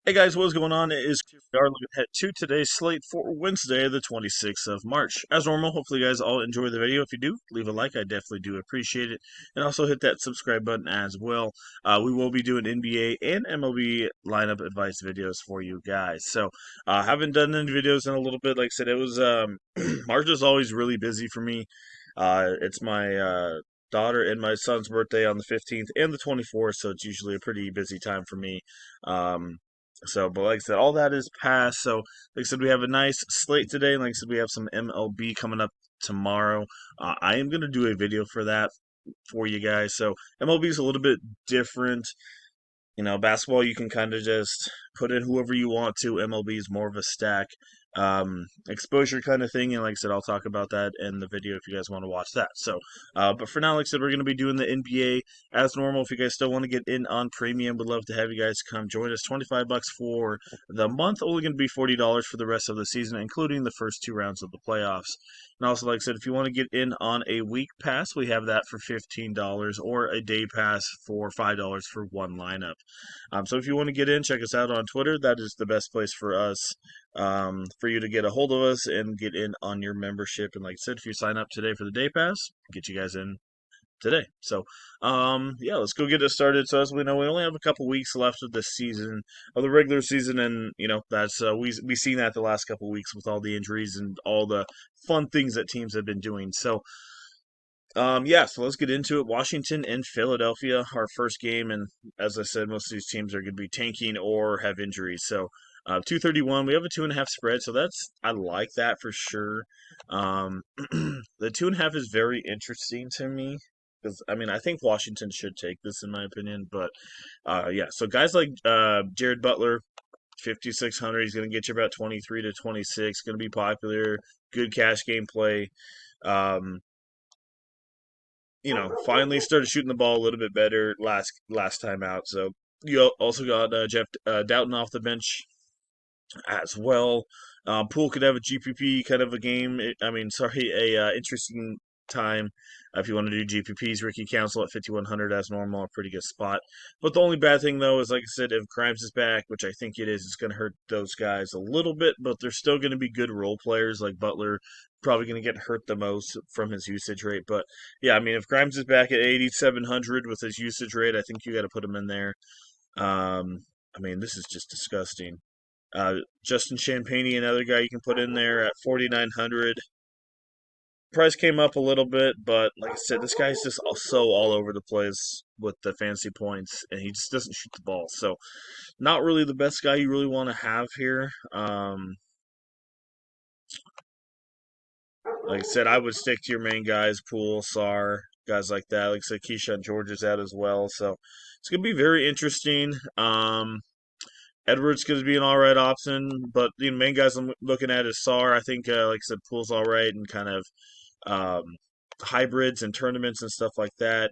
Hey guys, what's going on? It is we are looking ahead to today's slate for Wednesday, the 26th of March. As normal, hopefully you guys all enjoy the video. If you do, leave a like. I definitely do appreciate it. And also hit that subscribe button as well. We will be doing NBA and MLB lineup advice videos for you guys. So, haven't done any videos in a little bit. Like I said, it was March is always really busy for me. It's my daughter and my son's birthday on the 15th and the 24th, so it's usually a pretty busy time for me. Um, but like I said, all that is past. So, like I said, we have a nice slate today. And like I said, we have some MLB coming up tomorrow. I am going to do a video for that for you guys. So, MLB is a little bit different. Basketball, you can kind of just put in whoever you want to. MLB is more of a stack exposure kind of thing. And like I said, I'll talk about that in the video if you guys want to watch that. So, but for now, like I said, we're going to be doing the NBA as normal. If you guys still want to get in on premium, we'd love to have you guys come join us. $25 for the month, only going to be $40 for the rest of the season, including the first two rounds of the playoffs. And also, like I said, if you want to get in on a week pass, we have that for $15 or a day pass for $5 for one lineup. So if you want to get in, check us out on Twitter. That is the best place for us, for you to get a hold of us and get in on your membership. And like I said, if you sign up today for the day pass, get you guys in today. So, yeah, let's go get it started. So as we know, we only have a couple weeks left of the season, of the regular season, and that's we seen that the last couple weeks with all the injuries and all the fun things that teams have been doing. So, yeah, so let's get into it. Washington and Philadelphia, our first game, and as I said, most of these teams are going to be tanking or have injuries. So, 231, we have a 2.5 spread, so I like that for sure. The 2.5 is very interesting to me because I mean I think Washington should take this in my opinion, but yeah. So guys like Jared Butler, 5,600, he's going to get you about 23 to 26, going to be popular, good cash game play. Um, finally started shooting the ball a little bit better last time out. So you also got Jeff Doughton off the bench as well. Poole could have a GPP kind of a game. I mean, sorry, a interesting time. If you want to do GPPs, Ricky Council at 5,100 as normal, a pretty good spot. But the only bad thing though is, like I said, if Grimes is back, which I think it is, it's going to hurt those guys a little bit. But they're still going to be good role players. Like Butler, probably going to get hurt the most from his usage rate. But yeah, I mean, if Grimes is back at 8,700 with his usage rate, I think you got to put him in there. I mean, this is just disgusting. Justin Champagne, another guy you can put in there at 4,900. Price came up a little bit, but like I said, this guy's just so all over the place with the fancy points, and he just doesn't shoot the ball. So, not really the best guy you really want to have here. Like I said, I would stick to your main guys, Poole, Sar, guys like that. Like I said, Keyshawn George is out as well, so it's gonna be very interesting. Edwards could be an all right option, but the main guys I'm looking at is Sar. I think, like I said, Poole's all right and kind of um, hybrids and tournaments and stuff like that.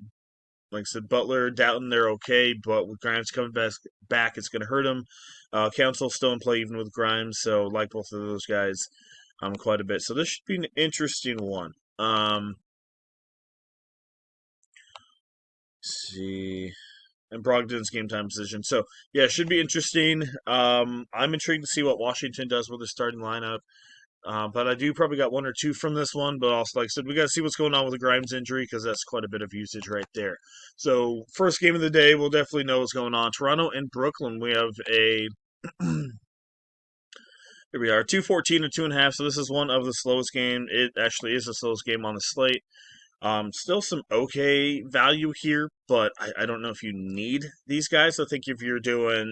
Like I said, Butler, Doughton, they're okay, but with Grimes coming back it's going to hurt them. Council's still in play even with Grimes, so like both of those guys quite a bit. So this should be an interesting one. See. And Brogdon's game time position. So yeah, it should be interesting. I'm intrigued to see what Washington does with the starting lineup. But I do probably got one or two from this one. But also, like I said, we got to see what's going on with the Grimes injury because that's quite a bit of usage right there. So first game of the day, we'll definitely know what's going on. Toronto and Brooklyn. We have a here we are, 214 and 2.5. So this is one of the slowest game. It actually is the slowest game on the slate. Still some okay value here, but I don't know if you need these guys. I think if you're doing,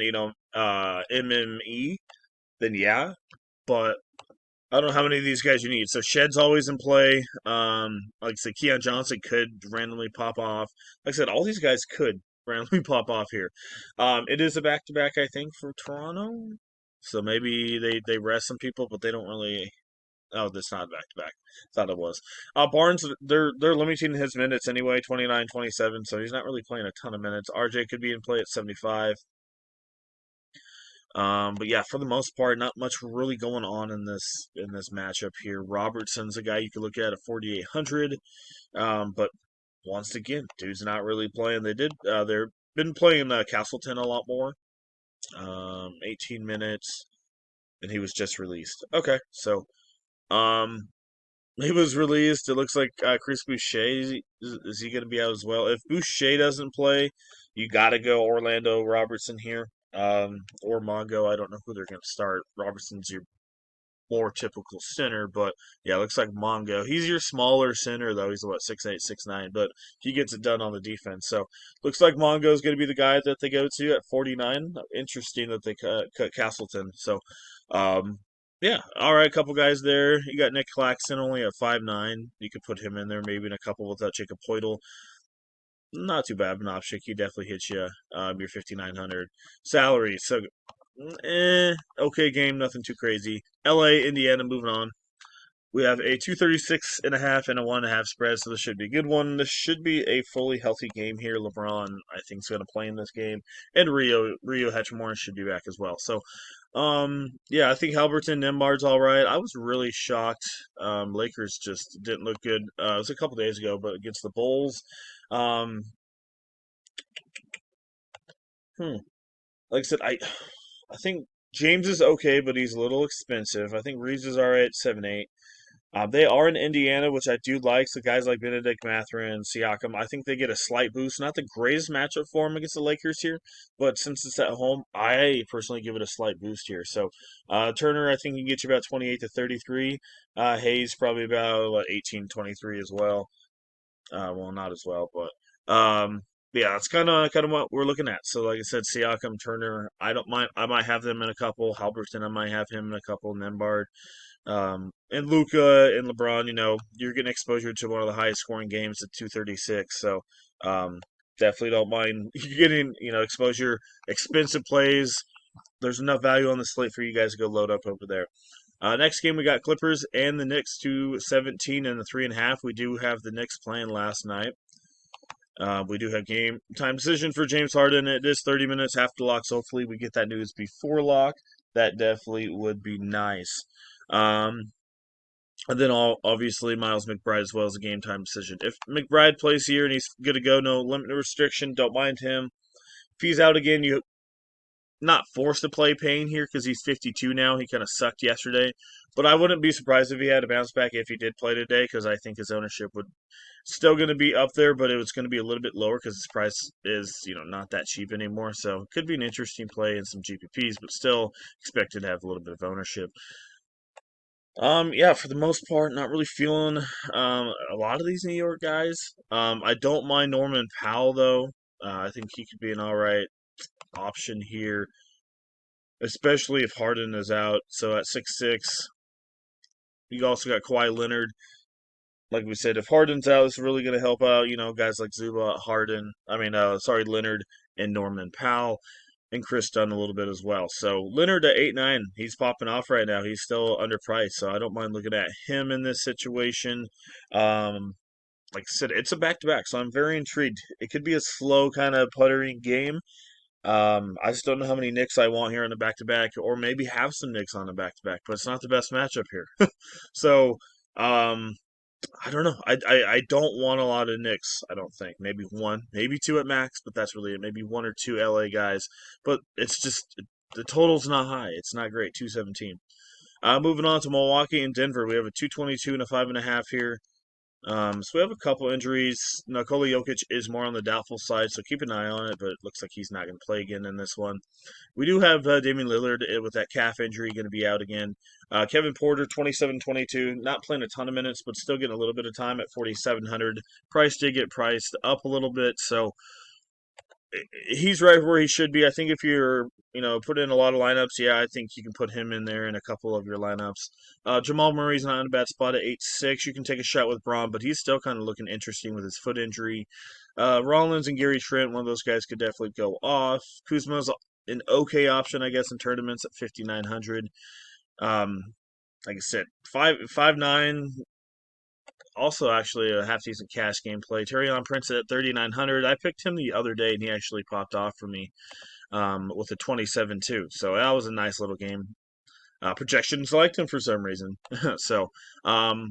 MME, then yeah. But I don't know how many of these guys you need. So Shed's always in play. Like I said, Keon Johnson could randomly pop off. Like I said, all these guys could randomly pop off here. It is a back to back, I think, for Toronto. So maybe they rest some people, but they don't really. Oh, that's not back to back. Thought it was. Barnes, they're limiting his minutes anyway, 29, 27. So he's not really playing a ton of minutes. RJ could be in play at 75. But yeah, for the most part, not much really going on in this matchup here. Robertson's a guy you could look at 4,800. But once again, dude's not really playing. They've been playing Castleton a lot more. 18 minutes, and he was just released. Okay, so um, he was released. It looks like Chris Boucher is he going to be out as well? If Boucher doesn't play, you got to go Orlando Robertson here, or Mongo. I don't know who they're going to start. Robertson's your more typical center, but yeah, it looks like Mongo. He's your smaller center though. He's what 6'8", 6'9", but he gets it done on the defense. So looks like Mongo is going to be the guy that they go to at 49. Interesting that they cut Castleton. So, um, yeah, all right, couple guys there. You got Nick Claxton only at 5'9". You could put him in there maybe in a couple without Jacob Poeltl. Not too bad of an option. He definitely hits you your 5,900 salary. So okay game, nothing too crazy. LA, Indiana, moving on. We have a 236.5 and a 1.5 spread, so this should be a good one. This should be a fully healthy game here. LeBron, I think, is going to play in this game, and Rio Hachimura should be back as well. So, yeah, I think Halberton Nembhard's all right. I was really shocked. Lakers just didn't look good. It was a couple days ago, but against the Bulls, um, hmm, like I said, I think James is okay, but he's a little expensive. I think Reeves is all right at 7-8. They are in Indiana, which I do like. So guys like Benedict Mathurin, Siakam, I think they get a slight boost. Not the greatest matchup for them against the Lakers here, but since it's at home, I personally give it a slight boost here. So Turner, I think he can get you about 28 to 33. Hayes probably about 18, 23 as well. Well, not as well, but yeah, that's kind of what we're looking at. So, like I said, Siakam, Turner, I don't mind. I might have them in a couple. Halberton, I might have him in a couple. Nembhard, and Luca and LeBron. You know, you're getting exposure to one of the highest scoring games at 236. So, definitely don't mind getting exposure. Expensive plays. There's enough value on the slate for you guys to go load up over there. Next game we got Clippers and the Knicks 217 and the 3.5. We do have the Knicks playing last night. We do have game time decision for James Harden. It is 30 minutes after lock. So hopefully we get that news before lock. That definitely would be nice. And then obviously Miles McBride as well as a game time decision. If McBride plays here and he's good to go, no limit, no restriction, don't mind him. If he's out again, you not forced to play Payne here because he's 52 now. He kind of sucked yesterday, but I wouldn't be surprised if he had a bounce back if he did play today because I think his ownership would still going to be up there, but it was going to be a little bit lower because his price is not that cheap anymore. So it could be an interesting play in some GPPs, but still expected to have a little bit of ownership. Yeah, for the most part, not really feeling a lot of these New York guys. I don't mind Norman Powell though. I think he could be an all right option here, especially if Harden is out. So at 6'6", you also got Kawhi Leonard. Like we said, if Harden's out, it's really going to help out, guys like Zuba, Harden, Leonard and Norman Powell and Chris Dunn a little bit as well. So Leonard at 8-9, he's popping off right now. He's still underpriced, so I don't mind looking at him in this situation. Like I said, it's a back-to-back, so I'm very intrigued. It could be a slow kind of puttering game. I just don't know how many Knicks I want here on the back to back, or maybe have some Knicks on the back to back, but it's not the best matchup here. So, um, I don't know. I don't want a lot of Knicks. I don't think maybe one, maybe two at max, but that's really it. Maybe one or two LA guys, but it's just the total's not high. It's not great. 217. Moving on to Milwaukee and Denver, we have a 222 and a 5.5 here. So we have a couple injuries. Nikola Jokic is more on the doubtful side, so keep an eye on it, but it looks like he's not going to play again in this one. We do have Damian Lillard with that calf injury going to be out again. Kevin Porter, 27-22, not playing a ton of minutes, but still getting a little bit of time at 4,700. Price did get priced up a little bit, so he's right where he should be. I think if you're, put in a lot of lineups, yeah, I think you can put him in there in a couple of your lineups. Jamal Murray's not in a bad spot at 8-6. You can take a shot with Braun, but he's still kind of looking interesting with his foot injury. Rollins and Gary Trent, one of those guys could definitely go off. Kuzma's an okay option, I guess, in tournaments at 5,900. Like I said, 5'9", also actually a half decent cash game play. Taurean Prince at 3,900. I picked him the other day and he actually popped off for me with a 27 too. So that was a nice little game. Projections liked him for some reason. So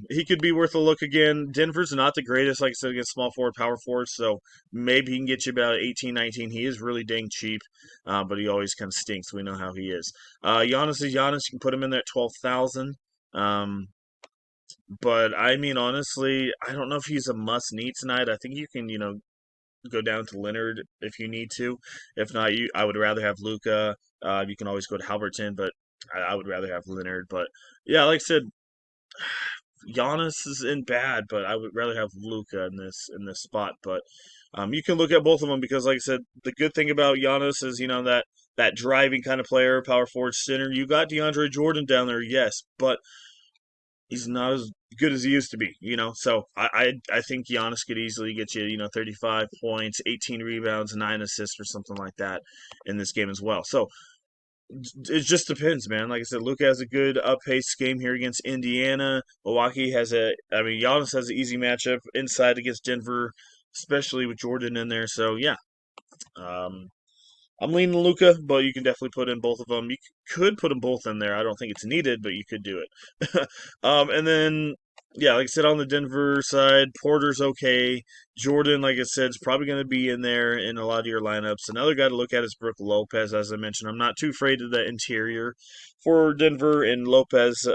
he could be worth a look again. Denver's not the greatest, like I said, against small forward, power forward. So maybe he can get you about 18, 19. He is really dang cheap, but he always kind of stinks. We know how he is. Giannis is Giannis. You can put him in there at 12,000. Um, but I mean, honestly, I don't know if he's a must need tonight. I think you can, go down to Leonard if you need to. If not, I would rather have Luca. You can always go to Halberton, but I would rather have Leonard. But yeah, like I said, Giannis is in bad, but I would rather have Luca in this spot. But you can look at both of them because, like I said, the good thing about Giannis is that driving kind of player, power forward, center. You got DeAndre Jordan down there, yes, but he's not as good as he used to be. So I think Giannis could easily get you 35 points, 18 rebounds, 9 assists, or something like that in this game as well. So it just depends, man. Like I said, Luka has a good up-paced game here against Indiana. Milwaukee Giannis has an easy matchup inside against Denver, especially with Jordan in there. So yeah, um, I'm leaning Luca, but you can definitely put in both of them. You could put them both in there. I don't think it's needed, but you could do it. And then, yeah, like I said, on the Denver side, Porter's okay. Jordan, like I said, is probably going to be in there in a lot of your lineups. Another guy to look at is Brook Lopez, as I mentioned. I'm not too afraid of the interior for Denver, and Lopez,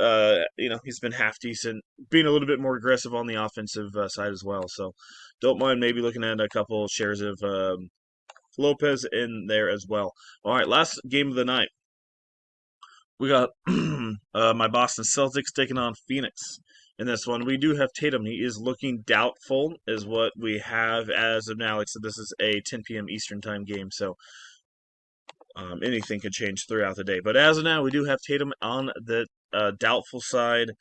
he's been half decent, being a little bit more aggressive on the offensive side as well. So don't mind maybe looking at a couple shares of Lopez in there as well. All right, last game of the night. We got my Boston Celtics taking on Phoenix. In this one, we do have Tatum. He is looking doubtful, is what we have as of now. Like I said, this is a 10 p.m. Eastern time game, so anything could change throughout the day. But as of now, we do have Tatum on the doubtful side.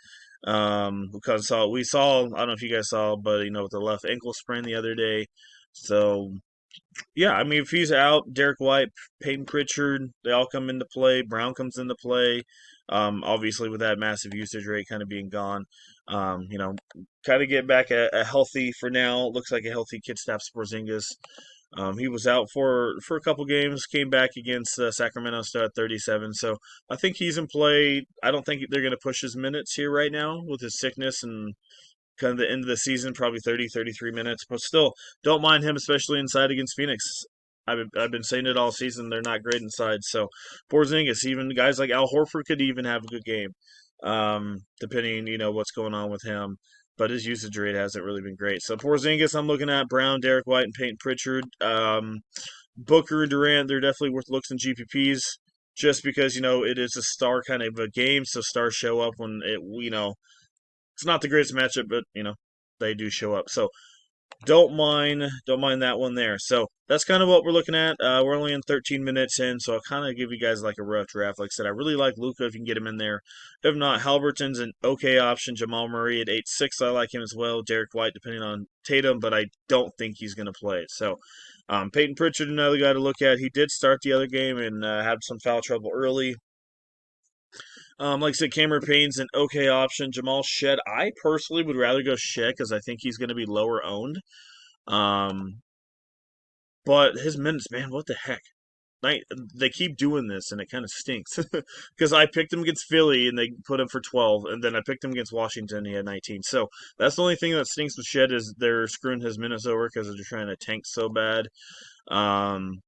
Because we saw, I don't know if you guys saw, but with the left ankle sprain the other day. So yeah, I mean, if he's out, Derek White, Peyton Pritchard, they all come into play. Brown comes into play. Obviously, with that massive usage rate kind of being gone, kind of get back a healthy for now. Looks like a healthy Kristaps Porzingis. He was out for a couple games, came back against Sacramento, still at 37. So I think he's in play. I don't think they're going to push his minutes here right now with his sickness and kind of the end of the season, probably 30, 33 minutes. But still, don't mind him, especially inside against Phoenix. I've been saying it all season. They're not great inside. So Porzingis, even guys like Al Horford could even have a good game, depending what's going on with him. But his usage rate hasn't really been great. So Porzingis, I'm looking at Brown, Derek White, and Peyton Pritchard. Booker and Durant, they're definitely worth looks in GPPs. Just because it is a star kind of a game, so stars show up when it's not the greatest matchup, but they do show up. So don't mind that one there. So that's kind of what we're looking at. We're only in 13 minutes in, so I'll kind of give you guys like a rough draft. Like I said, I really like Luca if you can get him in there. If not, Halliburton's an okay option. Jamal Murray at 8.6, I like him as well. Derek White, depending on Tatum, but I don't think he's going to play. So Peyton Pritchard, another guy to look at. He did start the other game and had some foul trouble early. Like I said, Cameron Payne's an okay option. Jamal Shed, I personally would rather go Shed because I think he's going to be lower owned. Um, but his minutes, man, what the heck? They keep doing this, and it kind of stinks. Because I picked him against Philly, and they put him for 12, and then I picked him against Washington, and he had 19. So that's the only thing that stinks with Shed is they're screwing his minutes over because they're trying to tank so bad. Um,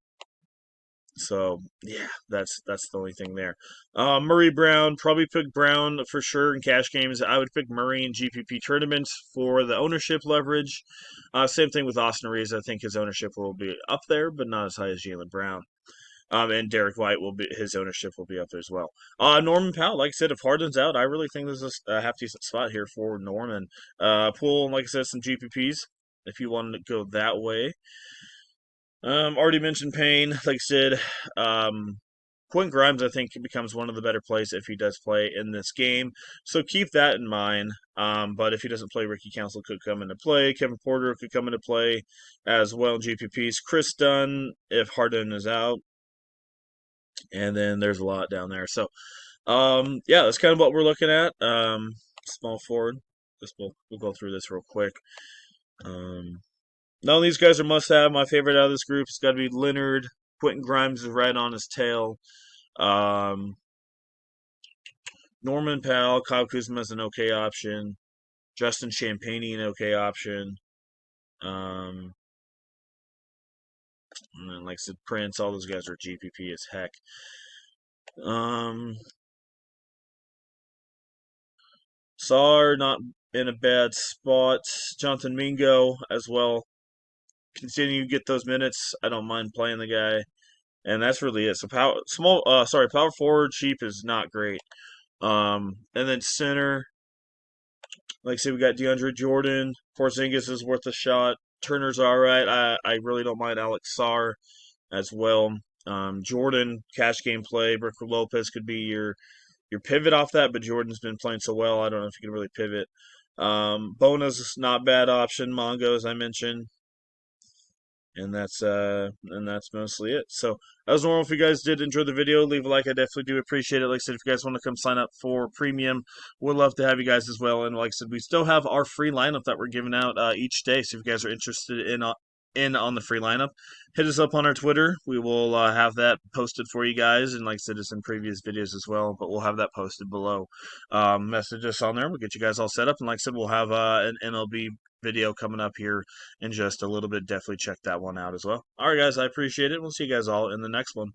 so yeah, that's the only thing there. Murray Brown, probably pick Brown for sure in cash games. I would pick Murray in GPP tournaments for the ownership leverage. Same thing with Austin Reeves. I think his ownership will be up there, but not as high as Jalen Brown. And Derek White his ownership will be up there as well. Norman Powell, like I said, if Harden's out, I really think there's a half decent spot here for Norman. Pull, like I said, some GPPs if you want to go that way. Already mentioned Payne. Like I said, Quentin Grimes, I think, becomes one of the better plays if he does play in this game. So keep that in mind. But if he doesn't play, Ricky Council could come into play. Kevin Porter could come into play as well in GPPs. Chris Dunn, if Harden is out. And then there's a lot down there. So, yeah, that's kind of what we're looking at. Small forward. We'll go through this real quick. None of these guys are must-have. My favorite out of this group has got to be Leonard. Quentin Grimes is right on his tail. Um, Norman Powell, Kyle Kuzma is an okay option. Justin Champagnie, an okay option. Um, and then, like I said, Prince, all those guys are GPP as heck. Um, Sar, not in a bad spot. Jonathan Mingo as well. Continue to get those minutes. I don't mind playing the guy. And that's really it. So power forward cheap is not great. And then center, like I said, we got DeAndre Jordan. Porzingis is worth a shot. Turner's all right. I really don't mind Alex Sarr as well. Jordan, cash game play. Brooker Lopez could be your pivot off that, but Jordan's been playing so well. I don't know if you can really pivot. Bona's not bad option. Mongo, as I mentioned. And that's mostly it. So as normal, if you guys did enjoy the video, leave a like. I definitely do appreciate it. Like I said, if you guys want to come sign up for premium, we'd love to have you guys as well. And like I said, we still have our free lineup that we're giving out each day. So if you guys are interested in on the free lineup, hit us up on our Twitter. We will have that posted for you guys. And like I said, it's in previous videos as well, but we'll have that posted below. Message us on there. We'll get you guys all set up. And like I said, we'll have an MLB video coming up here in just a little bit. Definitely check that one out as well. All right, guys, I appreciate it. We'll see you guys all in the next one.